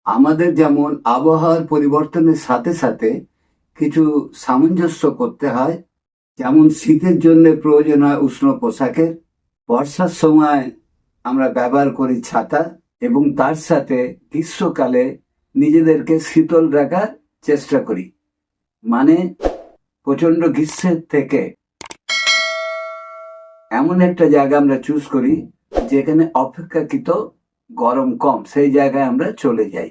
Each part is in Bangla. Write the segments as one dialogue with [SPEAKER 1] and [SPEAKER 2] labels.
[SPEAKER 1] আমাদের যেমন আবহাওয়ার পরিবর্তনের সাথে সাথে কিছু সামঞ্জস্য করতে হয়। যেমন শীতের জন্য প্রয়োজন হয় উষ্ণ পোশাকের, বর্ষার সময় আমরা ব্যবহার করি ছাতা, এবং তার সাথে গ্রীষ্মকালে নিজেদেরকে শীতল রাখার চেষ্টা করি। মানে প্রচন্ড গ্রীষ্মের থেকে এমন একটা জায়গা আমরা চুজ করি যেখানে অপেক্ষাকৃত গরম কম, সেই জায়গায় আমরা চলে যাই।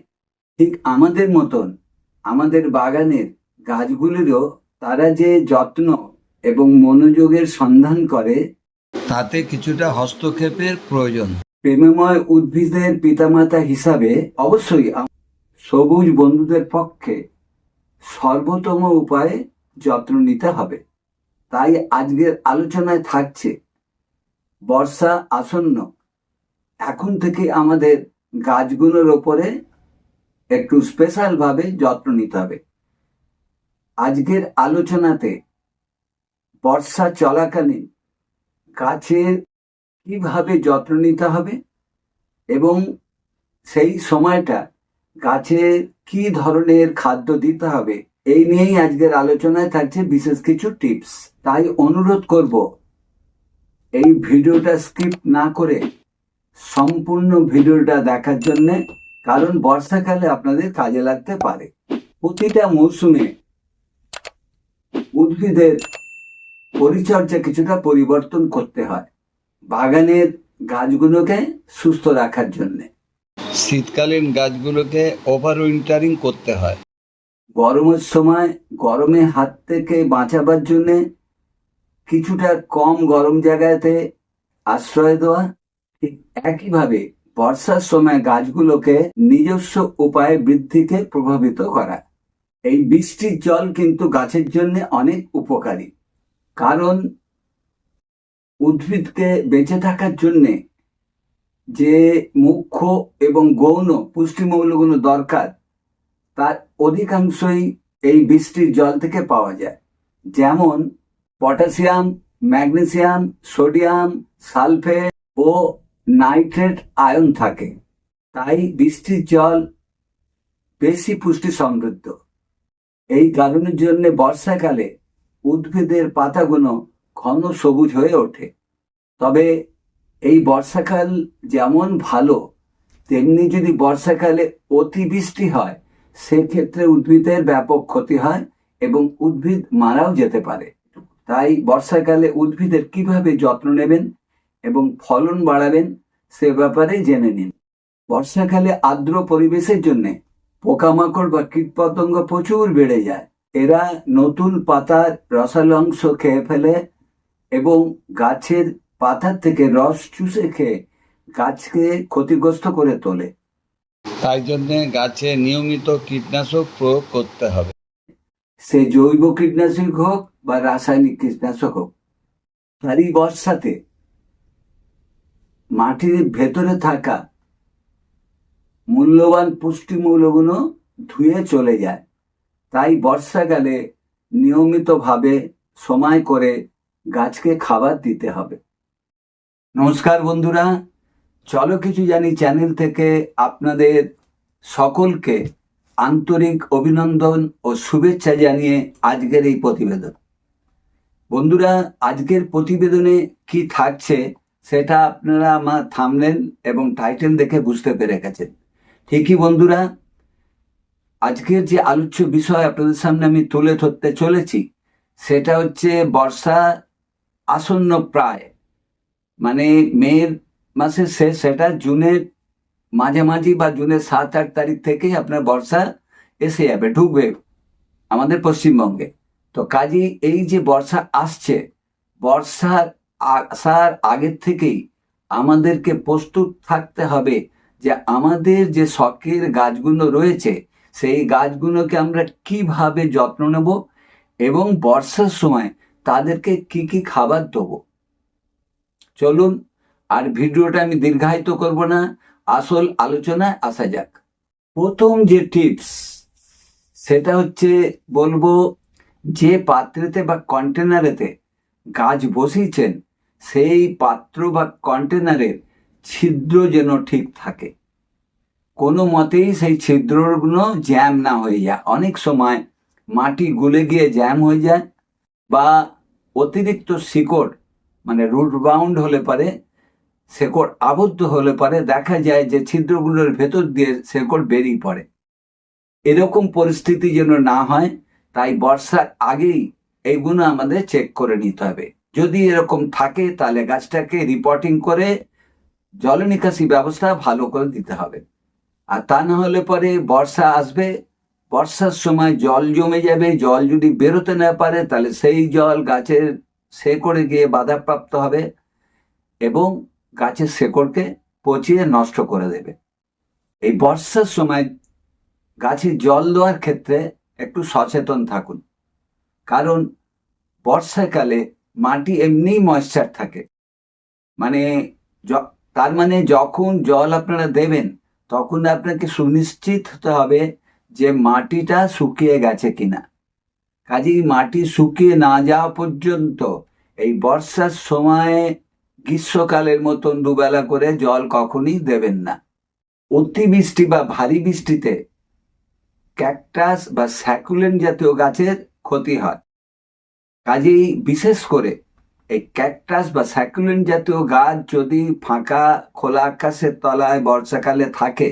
[SPEAKER 1] ঠিক আমাদের মতন আমাদের বাগানের গাছগুলিরও তারা যে যত্ন এবং মনোযোগের সন্ধান করে, তাতে কিছুটা হস্তক্ষেপের প্রয়োজন। প্রেমময় উদ্ভিদের পিতামাতা হিসাবে অবশ্যই সবুজ বন্ধুদের পক্ষে সর্বোত্তম উপায়ে যত্ন নিতে হবে। তাই আজকের আলোচনায় থাকছে বর্ষা আসন্ন, এখন থেকে আমাদের গাছগুলোর ওপরে একটু স্পেশাল ভাবে যত্ন নিতে হবে। আজকের আলোচনাতে বর্ষা চলাকালীন গাছের কিভাবে যত্ন নিতে হবে এবং সেই সময়টা গাছের কি ধরনের খাদ্য দিতে হবে, এই নিয়েই আজকের আলোচনায় থাকছে বিশেষ কিছু টিপস। তাই অনুরোধ করব এই ভিডিওটা স্কিপ না করে সম্পূর্ণ ভিডিওটা দেখার জন্যে, কারণ বর্ষাকালে আপনাদের কাজে লাগতে পারে। প্রতিটা মৌসুমে উদ্ভিদের পরিচর্যা কিছুটা পরিবর্তন করতে হয় বাগানের গাছগুলোকে সুস্থ রাখার জন্যে। শীতকালীন গাছগুলোকে ওভার উইন্টারিং করতে হয়। গরমের সময় গরমে হাত থেকে বাঁচাবার জন্যে কিছুটা কম গরম জায়গাতে আশ্রয় দেওয়া। ঠিক একইভাবে বর্ষার সময় গাছগুলোকে নিজস্ব উপায়ে বৃদ্ধিকে প্রভাবিত করা। এই বৃষ্টির জল কিন্তু গাছের জন্য অনেক উপকারী, কারণ উদ্ভিদকে বেঁচে থাকার জন্যে যে মুখ্য এবং গৌণ পুষ্টিমূল্যগুলো দরকার, তার অধিকাংশই এই বৃষ্টির জল থেকে পাওয়া যায়। যেমন পটাশিয়াম, ম্যাগনেসিয়াম, সোডিয়াম, সালফেট ও নাইট্রেট আয়ন থাকে। তাই বৃষ্টির জল বেশি পুষ্টি সমৃদ্ধ। এই কারণের জন্য বর্ষাকালে উদ্ভিদের পাতাগুলো ঘন সবুজ হয়ে ওঠে। তবে এই বর্ষাকাল যেমন ভালো, তেমনি যদি বর্ষাকালে অতিবৃষ্টি হয়, সেক্ষেত্রে উদ্ভিদের ব্যাপক ক্ষতি হয় এবং উদ্ভিদ মারাও যেতে পারে। তাই বর্ষাকালে উদ্ভিদের কিভাবে যত্ন নেবেন এবং ফলন বাড়াবেন সে ব্যাপারে জেনে নিন। বর্ষাকালে আর্দ্র পরিবেশের জন্য পোকামাকড় বা কীটপতঙ্গ প্রচুর বেড়ে যায়। এরা নতুন পাতার রসালো অংশ খেয়ে ফেলে এবং গাছের পাতার থেকে রস চুষে খেয়ে গাছকে ক্ষতিগ্রস্ত করে তোলে। তাই জন্য গাছে নিয়মিত কীটনাশক প্রয়োগ করতে হবে, সে জৈব কীটনাশক হোক বা রাসায়নিক কীটনাশক হোক। ভারী বর্ষাতে মাটির ভেতরে থাকা মূল্যবান পুষ্টিমূল্যগুলো ধুয়ে চলে যায়। তাই বর্ষাকালে নিয়মিতভাবে সময় করে গাছকে খাবার দিতে হবে। নমস্কার বন্ধুরা, চলো কিছু জানি চ্যানেল থেকে আপনাদের সকলকে আন্তরিক অভিনন্দন ও শুভেচ্ছা জানিয়ে আজকের এই প্রতিবেদন। বন্ধুরা, আজকের প্রতিবেদনে কি থাকছে সেটা আপনারা আমার থাম্বনেল এবং টাইটেল দেখে বুঝতে পেরে গেছেন। ঠিকই বন্ধুরা, আজকের যে আলোচ্য বিষয় আপনাদের সামনে আমি তুলে ধরতে চলেছি সেটা হচ্ছে বর্ষা আসন্ন প্রায়, মানে মে মাসের শেষ, সেটা জুনের মাঝামাঝি বা জুনের 7-8 তারিখ থেকেই আপনার বর্ষা এসে যাবে, ঢুকবে আমাদের পশ্চিমবঙ্গে। তো কাজেই এই যে বর্ষা আসছে, বর্ষার আসার আগের থেকেই আমাদেরকে প্রস্তুত থাকতে হবে যে আমাদের যে শখের গাছগুলো রয়েছে সেই গাছগুলোকে আমরা কিভাবে যত্ন নেব এবং বর্ষার সময় তাদেরকে কি কি খাবার দেবো। চলুন, আর ভিডিওটা আমি দীর্ঘায়িত করব না, আসল আলোচনায় আসা যাক। প্রথম যে টিপস সেটা হচ্ছে বলবো, যে পাত্রেতে বা কন্টেনারেতে গাছ বসিয়েছেন সেই পাত্র বা কন্টেনারের ছিদ্র যেন ঠিক থাকে। কোনো মতেই সেই ছিদ্রগুলো জ্যাম না হয়ে যায়। অনেক সময় মাটি গলে গিয়ে জ্যাম হয়ে যায়, বা অতিরিক্ত শিকড় মানে রুট বাউন্ড হলে পারে, শেকড় আবদ্ধ হলে পারে দেখা যায় যে ছিদ্রগুলোর ভেতর দিয়ে শেকড় বেরিয়ে পড়ে। এরকম পরিস্থিতি যেন না হয়, তাই বর্ষার আগেই এইগুলো আমাদের চেক করে নিতে হবে। যদি এরকম থাকে তাহলে গাছটাকে রিপোর্টিং করে জল নিকাশি ব্যবস্থা ভালো করে দিতে হবে। আর তা না হলে পরে বর্ষা আসবে, বর্ষার সময় জল জমে যাবে, জল যদি বেরোতে না পারে তাহলে সেই জল গাছের শেকড়ে গিয়ে বাধাপ্রাপ্ত হবে এবং গাছের শেকড়কে পচিয়ে নষ্ট করে দেবে। এই বর্ষার সময় গাছে জল দেওয়ার ক্ষেত্রে একটু সচেতন থাকুন, কারণ বর্ষাকালে মাটি এমনি ময়েশ্চার থাকে, মানে তার মানে যখন জল আপনারা দেবেন তখন আপনাকে সুনিশ্চিত হতে হবে যে মাটিটা শুকিয়ে গেছে কিনা। কাজেই মাটি শুকিয়ে না যাওয়া পর্যন্ত এই বর্ষার সময়ে গ্রীষ্মকালের মতন দুবেলা করে জল কখনই দেবেন না। অতিবৃষ্টি বা ভারী বৃষ্টিতে ক্যাকটাস বা স্যাকুলেন্ট জাতীয় গাছের ক্ষতি হয়। কাজেই বিশেষ করে এই ক্যাকটাস বা স্যাকুলেন্ট জাতীয় গাছ যদি ফাঁকা খোলা আকাশের তলায় বর্ষাকালে থাকে,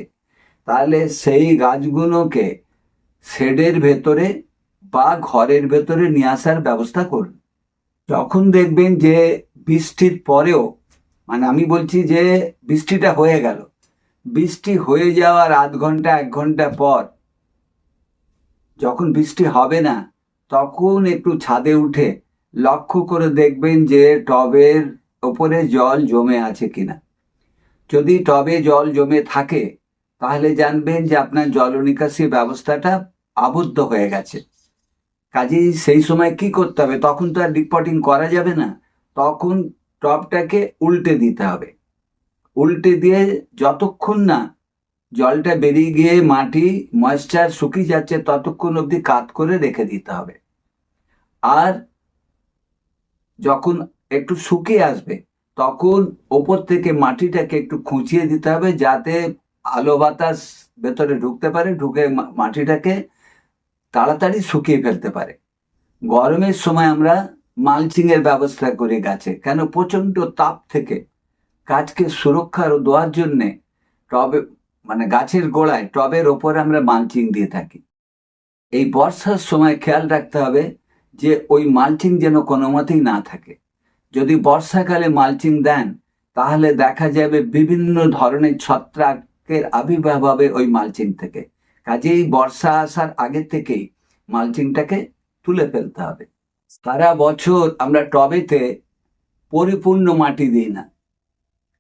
[SPEAKER 1] তাহলে সেই গাছগুলোকে শেডের ভেতরে বা ঘরের ভেতরে নিয়ে আসার ব্যবস্থা করুন। যখন দেখবেন যে বৃষ্টির পরেও, মানে আমি বলছি যে বৃষ্টিটা হয়ে গেল, বৃষ্টি হয়ে যাওয়ার আধ ঘন্টা 1 ঘন্টা পর যখন বৃষ্টি হবে না, তখন একটু ছাদে উঠে লক্ষ্য করে দেখবেন যে টবের ওপরে জল জমে আছে কিনা। যদি টবে জল জমে থাকে তাহলে জানবেন যে আপনার জল নিকাশি ব্যবস্থাটা আবদ্ধ হয়ে গেছে। কাজেই সেই সময় কি করতে হবে, তখন তো আর রিপোর্টিং করা যাবে না, তখন টবটাকে উল্টে দিতে হবে। উল্টে দিয়ে যতক্ষণ না জলটা বেরিয়ে গিয়ে মাটি ময়েশ্চার শুকিয়ে যাচ্ছে ততক্ষণ অবধি কাত করে রেখে দিতে হবে। আর যখন একটু শুকিয়ে আসবে তখন ওপর থেকে মাটিটাকে একটু খুঁচিয়ে দিতে হবে, যাতে আলো বাতাস ভেতরে ঢুকতে পারে, ঢুকে মাটিটাকে তাড়াতাড়ি শুকিয়ে ফেলতে পারে। গরমের সময় আমরা মালচিং এর ব্যবস্থা করি গাছে, কেন প্রচন্ড তাপ থেকে গাছকে সুরক্ষা দেওয়ার জন্যে টবে মানে গাছের গোড়ায় টবের ওপরে আমরা মালচিং দিয়ে থাকি। এই বর্ষার সময় খেয়াল রাখতে হবে যে ওই মালচিং যেন কোনো মতেই না থাকে। যদি বর্ষাকালে মালচিং দেন তাহলে দেখা যাবে বিভিন্ন ধরনের ছত্রাকের আবির্ভাব হবে ওই মালচিং থেকে। কাজেই বর্ষা আসার আগে থেকেই মালচিংটাকে তুলে ফেলতে হবে। সারা বছর আমরা টবেতে পরিপূর্ণ মাটি দিই না,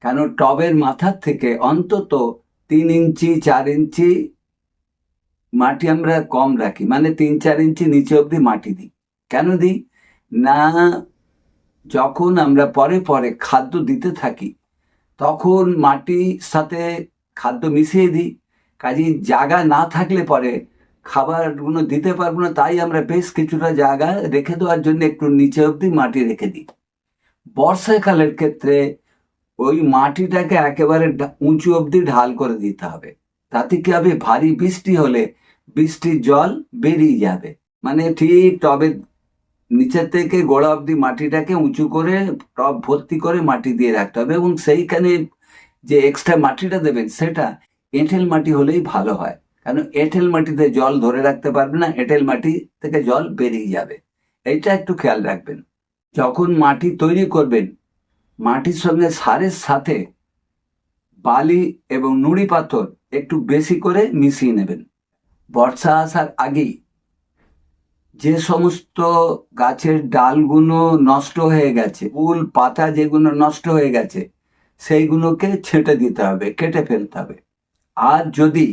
[SPEAKER 1] কেন টবের মাথার থেকে অন্তত 3 ইঞ্চি 4 ইঞ্চি মাটি আমরা কম রাখি, মানে 3-4 ইঞ্চি নিচে অবধি মাটি দিই। কেন দিই না, যখন আমরা পরে পরে খাদ্য দিতে থাকি তখন মাটির সাথে খাদ্য মিশিয়ে দিই। কাজেই জায়গা না থাকলে পরে খাবারগুলো দিতে পারবো না, তাই আমরা বেশ কিছুটা জায়গা রেখে দেওয়ার জন্য একটু নিচে অবধি মাটি রেখে দিই। বর্ষাকালের ক্ষেত্রে ওই মাটিটাকে একেবারে উঁচু অবধি ঢাল করে দিতে হবে। তাতে কি হবে, ভারী বৃষ্টি হলে বৃষ্টির জল বেরিয়ে যাবে, মানে ঠিক টবের নিচের থেকে গোড়া অবধি মাটিটাকে উঁচু করে টব ভর্তি করে মাটি দিয়ে রাখতে হবে। এবং সেইখানে যে এক্সট্রা মাটিটা দেবেন সেটা এঁটেল মাটি হলেই ভালো হয়, কারণ এঁটেল মাটিতে জল ধরে রাখতে পারবে না, এঁটেল মাটি থেকে জল বেরিয়ে যাবে। এইটা একটু খেয়াল রাখবেন। যখন মাটি তৈরি করবেন, মাটির সঙ্গে সারের সাথে বালি এবং নুড়ি পাথর একটু বেশি করে মিশিয়ে নেবেন। বর্ষা আসার আগেই যে সমস্ত গাছের ডালগুলো নষ্ট হয়ে গেছে, ফুল পাতা যেগুলো নষ্ট হয়ে গেছে, সেইগুলোকে ছেঁটে দিতে হবে, কেটে ফেলতে হবে। আর যদি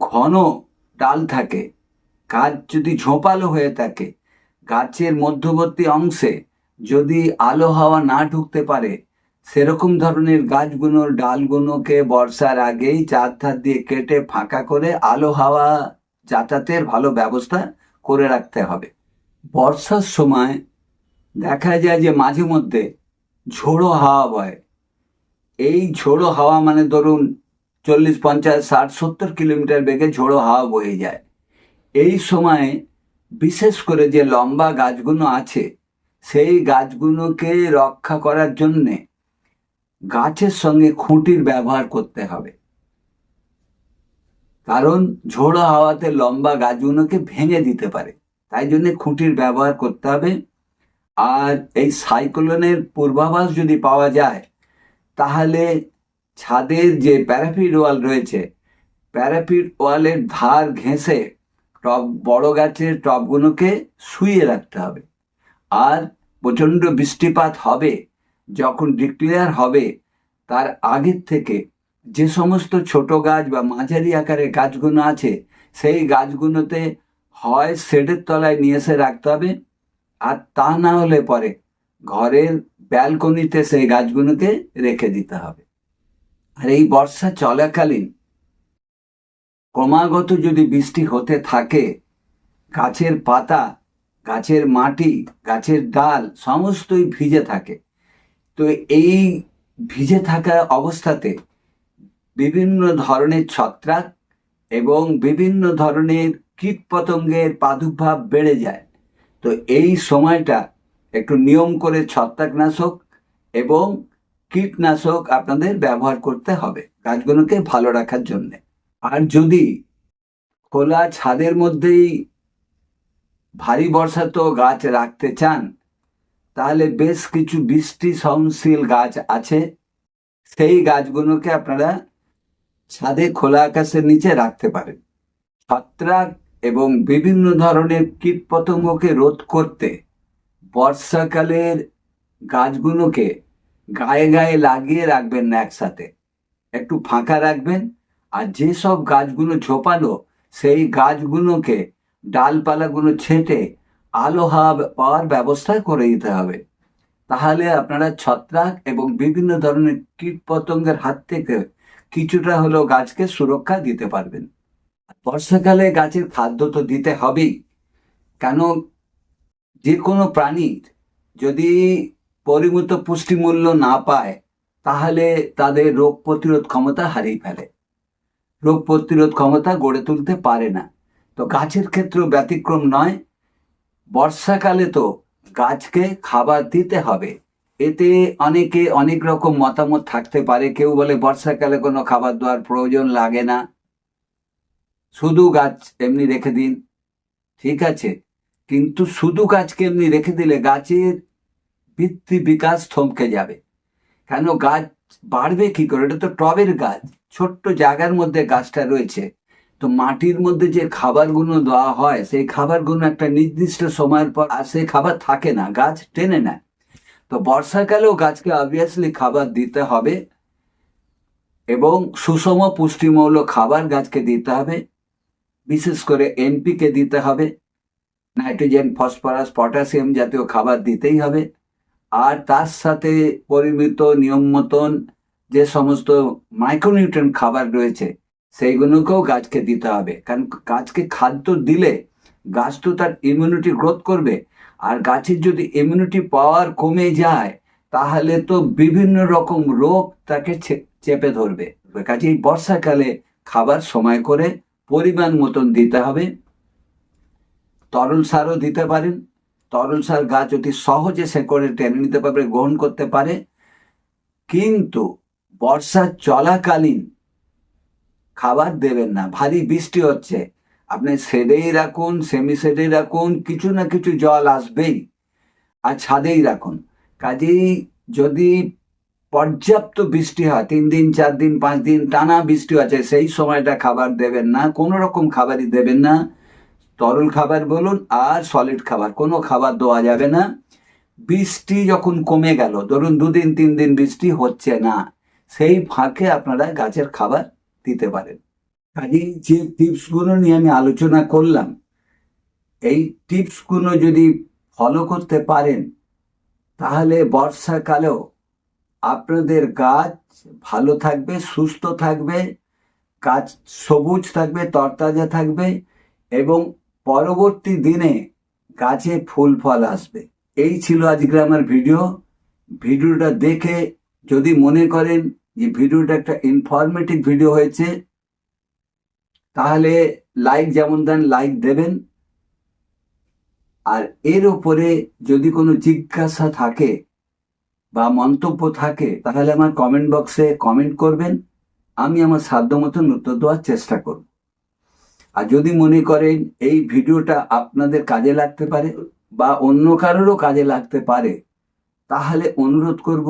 [SPEAKER 1] ঘন ডাল থাকে, গাছ যদি ঝোপালো হয়ে থাকে, গাছের মধ্যবর্তী অংশে যদি আলো হাওয়া না ঢুকতে পারে, সেরকম ধরনের গাছগুলোর ডালগুলোকে বর্ষার আগেই 4 ধার দিয়ে কেটে ফাঁকা করে আলো হাওয়া যাতায়াতের ভালো ব্যবস্থা করে রাখতে হবে। বর্ষার সময় দেখা যায় যে মাঝে মধ্যে ঝোড়ো হাওয়া বয়। এই ঝোড়ো হাওয়া মানে ধরুন 40, 50, 60, 70 কিলোমিটার বেগে ঝোড়ো হাওয়া বয়ে যায়। এই সময় বিশেষ করে যে লম্বা গাছগুলো আছে সেই গাছগুলোকে রক্ষা করার জন্যে গাছের সঙ্গে খুঁটির ব্যবহার করতে হবে, কারণ ঝোড়ো হাওয়াতে লম্বা গাছগুলোকে ভেঙে দিতে পারে, তাই জন্য খুঁটির ব্যবহার করতে হবে। আর এই সাইক্লোনের পূর্বাভাস যদি পাওয়া যায় তাহলে ছাদের যে প্যারাপিট ওয়াল রয়েছে, প্যারাপিট ওয়ালের ধার ঘেঁষে টব, বড় গাছের টবগুলোকে শুইয়ে রাখতে হবে। আর প্রচণ্ড বৃষ্টিপাত হবে, যখন ডিক্লেয়ার হবে তার আগের থেকে যে সমস্ত ছোট গাছ বা মাঝারি আকারের গাছগুলো আছে সেই গাছগুলোতে হয় শেডের তলায় নিয়ে এসে রাখতে হবে, আর তা না হলে পরে ঘরের ব্যালকনিতে সেই গাছগুলোকে রেখে দিতে হবে। আর এই বর্ষা চলাকালীন ক্রমাগত যদি বৃষ্টি হতে থাকে, গাছের পাতা, গাছের মাটি, গাছের ডাল সমস্তই ভিজে থাকে। তো এই ভিজে থাকা অবস্থাতে বিভিন্ন ধরনের ছত্রাক এবং বিভিন্ন ধরনের কীটপতঙ্গের প্রাদুর্ভাব বেড়ে যায়। তো এই সময়টা একটু নিয়ম করে ছত্রাকনাশক এবং কীটনাশক আপনাদের ব্যবহার করতে হবে গাছগুলোকে ভালো রাখার জন্য। আর যদি খোলা ছাদের মধ্যেই ভারী বর্ষাত গাছ রাখতে চান তাহলে বেশ কিছু বৃষ্টি সহনশীল গাছ আছে, সেই গাছগুলোকে আপনারা ছাদে খোলা আকাশের নিচে রাখতে পারেন। ছত্রাক এবং বিভিন্ন ধরনের কীটপতঙ্গকে রোধ করতে বর্ষাকালের গাছগুলোকে গায়ে গায়ে লাগিয়ে রাখবেন না, একসাথে একটু ফাঁকা রাখবেন। আর যেসব গাছগুলো ঝোপানো সেই গাছগুলোকে ডালপালাগুলো ছেঁটে আলো হাওয়া পাওয়ার ব্যবস্থা করে দিতে হবে। তাহলে আপনারা ছত্রাক এবং বিভিন্ন ধরনের কীটপতঙ্গের হাত থেকে কিছুটা হলেও গাছকে সুরক্ষা দিতে পারবেন। বর্ষাকালে গাছের খাদ্য তো দিতে হবেই, কেন যে কোনো প্রাণীর যদি পরিমিত পুষ্টিমূল্য না পায় তাহলে তাদের রোগ প্রতিরোধ ক্ষমতা হারিয়ে ফেলে, রোগ প্রতিরোধ ক্ষমতা গড়ে তুলতে পারে না। তো গাছের ক্ষেত্রেও ব্যতিক্রম নয়। বর্ষাকালে তো গাছকে খাবার দিতে হবে। এতে অনেকে অনেক রকম মতামত থাকতে পারে। কেউ বলে বর্ষাকালে কোনো খাবার দেওয়ার প্রয়োজন লাগে না, শুধু গাছ এমনি রেখে দিন। ঠিক আছে, কিন্তু শুধু গাছকে এমনি রেখে দিলে গাছের বৃদ্ধি বিকাশ থমকে যাবে। কেন গাছ বাড়বে কি করে? এটা তো টবের গাছ, ছোট্ট জায়গার মধ্যে গাছটা রয়েছে। তো মাটির মধ্যে যে খাবারগুলো দেওয়া হয় সেই খাবারগুলো একটা নির্দিষ্ট সময়ের পর আর সেই খাবার থাকে না, গাছ টেনে নেয়। তো বর্ষাকালেও গাছকে অবভিয়াসলি খাবার দিতে হবে এবং সুষম পুষ্টিমূল্য খাবার গাছকে দিতে হবে। বিশেষ করে এনপিকে দিতে হবে, নাইট্রোজেন, ফসফরাস, পটাশিয়াম জাতীয় খাবার দিতেই হবে। আর তার সাথে পরিমিত নিয়ম মতন যে সমস্ত মাইক্রোনিউট্রিয়েন্ট খাবার রয়েছে সেইগুলোকেও গাছকে দিতে হবে। কারণ গাছকে খাদ্য দিলে গাছ তো তার ইমিউনিটি গ্রোথ করবে, আর গাছের যদি ইমিউনিটি পাওয়ার কমে যায় তাহলে তো বিভিন্ন রকম রোগ তাকে চেপে ধরবে। কাজেই বর্ষাকালে খাবার সময় করে পরিমাণ মতন দিতে হবে। তরল সারও দিতে পারেন। তরল সার গাছ অতি সহজে শেকড়ে টেনে নিতে পারবে, গ্রহণ করতে পারে। কিন্তু বর্ষা চলাকালীন খাবার দেবেন না। ভারী বৃষ্টি হচ্ছে, আপনি শেডেই রাখুন, সেমি শেডেই রাখুন, কিছু না কিছু জল আসবেই, আর ছাদেই রাখুন। কাজেই যদি পর্যাপ্ত বৃষ্টি হয়, 3 দিন 4 দিন 5 দিন টানা বৃষ্টি আছে, সেই সময়টা খাবার দেবেন না, কোনো রকম খাবারই দেবেন না। তরল খাবার বলুন আর সলিড খাবার, কোনো খাবার দেওয়া যাবে না। বৃষ্টি যখন কমে গেল, ধরুন 2 দিন 3 দিন বৃষ্টি হচ্ছে না, সেই ফাঁকে আপনারা গাছের খাবার দিতে পারেন। কাজেই যে টিপসগুলো নিয়ে আমি আলোচনা করলাম, এই টিপসগুলো যদি ফলো করতে পারেন তাহলে বর্ষাকালেও আপনাদের গাছ ভালো থাকবে, সুস্থ থাকবে, গাছ সবুজ থাকবে, তরতাজা থাকবে এবং পরবর্তী দিনে গাছে ফুল ফল আসবে। এই ছিল আজকে আমার ভিডিওটা দেখে যদি মনে করেন যে ভিডিওটা একটা ইনফরমেটিভ ভিডিও হয়েছে, তাহলে লাইক যেমন দেন লাইক দেবেন। আর এর উপরে যদি কোনো জিজ্ঞাসা থাকে বা মন্তব্য থাকে তাহলে আমার কমেন্ট বক্সে কমেন্ট করবেন, আমি আমার সাধ্য মতন উত্তর দেওয়ার চেষ্টা করব। আর যদি মনে করেন এই ভিডিওটা আপনাদের কাজে লাগতে পারে বা অন্য কারোরও কাজে লাগতে পারে, তাহলে অনুরোধ করব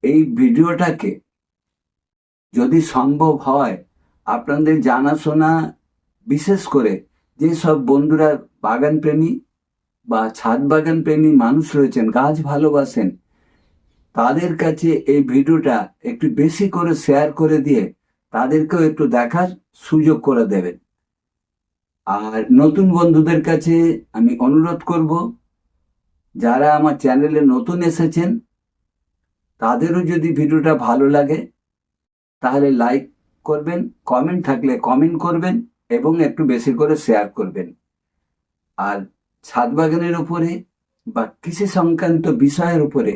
[SPEAKER 1] এই ভিডিওটাকে যদি সম্ভব হয় আপনাদের জানাশোনা, বিশেষ করে যেসব বন্ধুরা বাগান প্রেমী বা ছাদ বাগান প্রেমী মানুষ রয়েছেন, গাছ ভালোবাসেন, তাদের কাছে এই ভিডিওটা একটু বেশি করে শেয়ার করে দিয়ে তাদেরকেও একটু দেখার সুযোগ করে দেবেন। আর নতুন বন্ধুদের কাছে আমি অনুরোধ করব, যারা আমার চ্যানেলে নতুন এসেছেন তাদেরও যদি ভিডিওটা ভালো লাগে তাহলে লাইক করবেন, কমেন্ট থাকলে কমেন্ট করবেন এবং একটু বেশি করে শেয়ার করবেন। আর ছাদ বাগানের উপরে বা কৃষি সংক্রান্ত বিষয়ের উপরে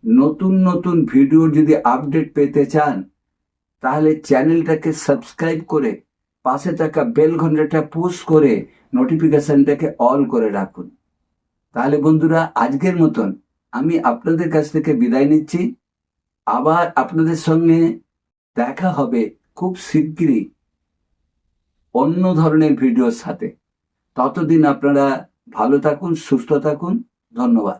[SPEAKER 1] নতুন নতুন ভিডিও যদি আপডেট পেতে চান তাহলে চ্যানেলটাকে সাবস্ক্রাইব করে পাশে থাকা বেল ঘন্টাটা পুশ করে নোটিফিকেশনটাকে অল করে রাখুন। তাহলে বন্ধুরা, আজকের মতন আমি আপনাদের কাছ থেকে বিদায় নিচ্ছি। আবার আপনাদের সঙ্গে দেখা হবে খুব শিগগিরই অন্য ধরনের ভিডিওর সাথে। ততদিন আপনারা ভালো থাকুন, সুস্থ থাকুন। ধন্যবাদ।